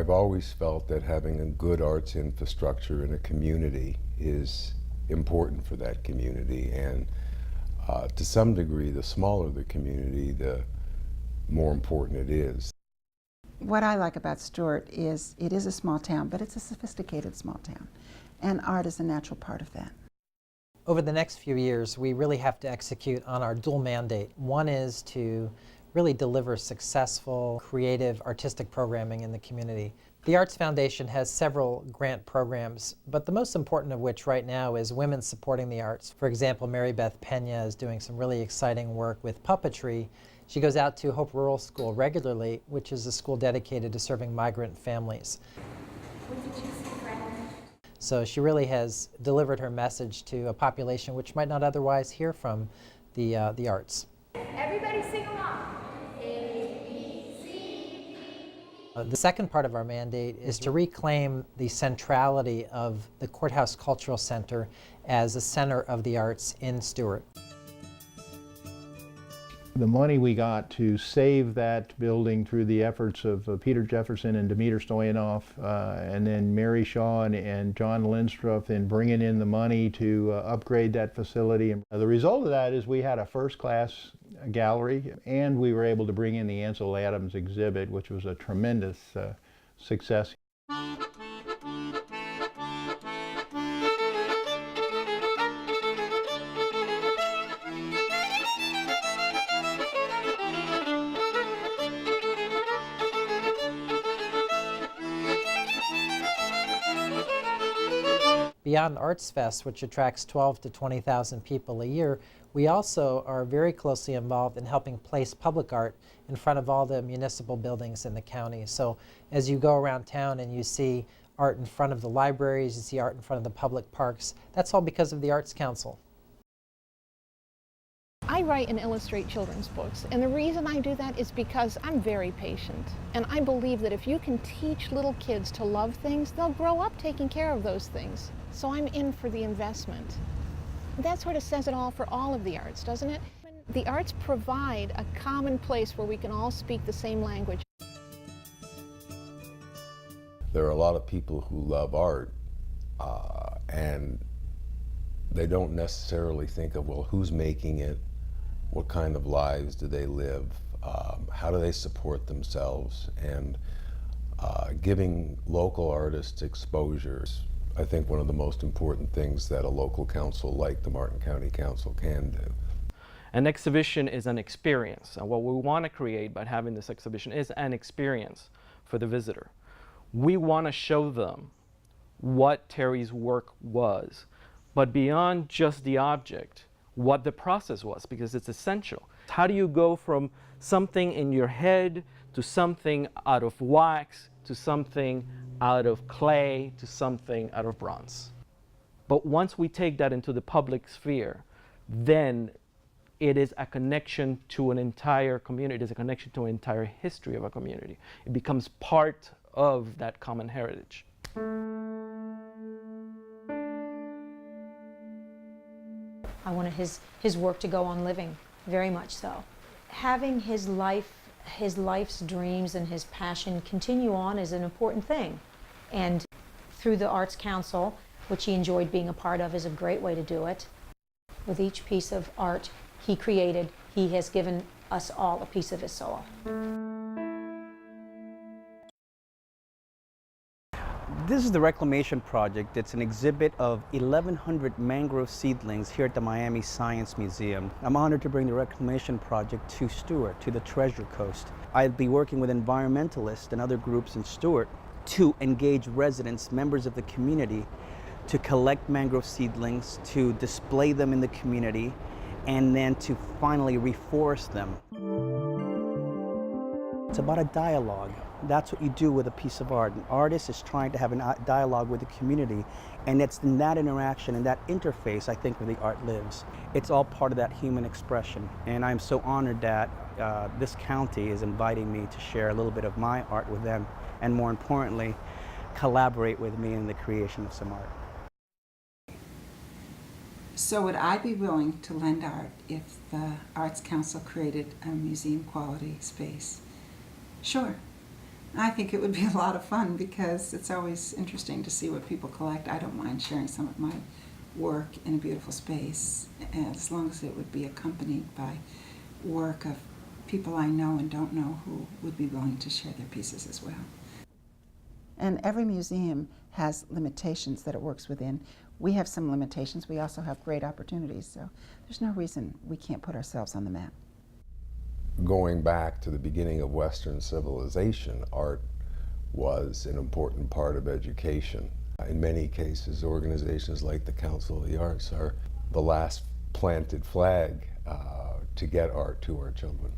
I've always felt that having a good arts infrastructure in a community is important for that community, and to some degree, the smaller the community, the more important it is. What I like about Stuart is it is a small town, but it's a sophisticated small town, and art is a natural part of that. Over the next few years, we really have to execute on our dual mandate. One is to really deliver successful, creative, artistic programming in the community. The Arts Foundation has several grant programs, but the most important of which right now is Women Supporting the Arts. For example, Mary Beth Pena is doing some really exciting work with puppetry. She goes out to Hope Rural School regularly, which is a school dedicated to serving migrant families. So she really has delivered her message to a population which might not otherwise hear from the arts. Everybody sing along. The second part of our mandate is to reclaim the centrality of the Courthouse Cultural Center as a center of the arts in Stuart. The money we got to save that building through the efforts of Peter Jefferson and Demeter Stoyanov, and then Mary Shaw and John Lindstrup in bringing in the money to upgrade that facility. And the result of that is we had a first-class gallery, and we were able to bring in the Ansel Adams exhibit, which was a tremendous success. Beyond Arts Fest, which attracts 12 to 20,000 people a year, we also are very closely involved in helping place public art in front of all the municipal buildings in the county. So as you go around town and you see art in front of the libraries, you see art in front of the public parks, that's all because of the Arts Council. I write and illustrate children's books, and the reason I do that is because I'm very patient. And I believe that if you can teach little kids to love things, they'll grow up taking care of those things. So I'm in for the investment. That sort of says it all for all of the arts, doesn't it? The arts provide a common place where we can all speak the same language. There are a lot of people who love art, and they don't necessarily think of, well, who's making it? What kind of lives do they live? How do they support themselves? And giving local artists exposures, I think, one of the most important things that a local council like the Martin County Council can do. An exhibition is an experience, and what we want to create by having this exhibition is an experience for the visitor. We want to show them what Terry's work was, but beyond just the object, what the process was, because it's essential. How do you go from something in your head to something out of wax, to something out of clay, to something out of bronze? But once we take that into the public sphere, then it is a connection to an entire community. It is a connection to an entire history of a community. It becomes part of that common heritage. I wanted his work to go on living, very much so. Having his life's dreams and his passion continue on is an important thing. And through the Arts Council, which he enjoyed being a part of, is a great way to do it. With each piece of art he created, he has given us all a piece of his soul. This is the Reclamation Project. It's an exhibit of 1,100 mangrove seedlings here at the Miami Science Museum. I'm honored to bring the Reclamation Project to Stuart, to the Treasure Coast. I'll be working with environmentalists and other groups in Stuart to engage residents, members of the community, to collect mangrove seedlings, to display them in the community, and then to finally reforest them. It's about a dialogue. That's what you do with a piece of art. An artist is trying to have a dialogue with the community, and it's in that interaction and that interface, I think, where the art lives. It's all part of that human expression, and I'm so honored that this county is inviting me to share a little bit of my art with them, and more importantly, collaborate with me in the creation of some art. So would I be willing to lend art if the Arts Council created a museum quality space? Sure. I think it would be a lot of fun because it's always interesting to see what people collect. I don't mind sharing some of my work in a beautiful space, as long as it would be accompanied by work of people I know and don't know who would be willing to share their pieces as well. And every museum has limitations that it works within. We have some limitations. We also have great opportunities, so there's no reason we can't put ourselves on the map. Going back to the beginning of Western civilization, art was an important part of education. In many cases, organizations like the Council of the Arts are the last planted flag to get art to our children.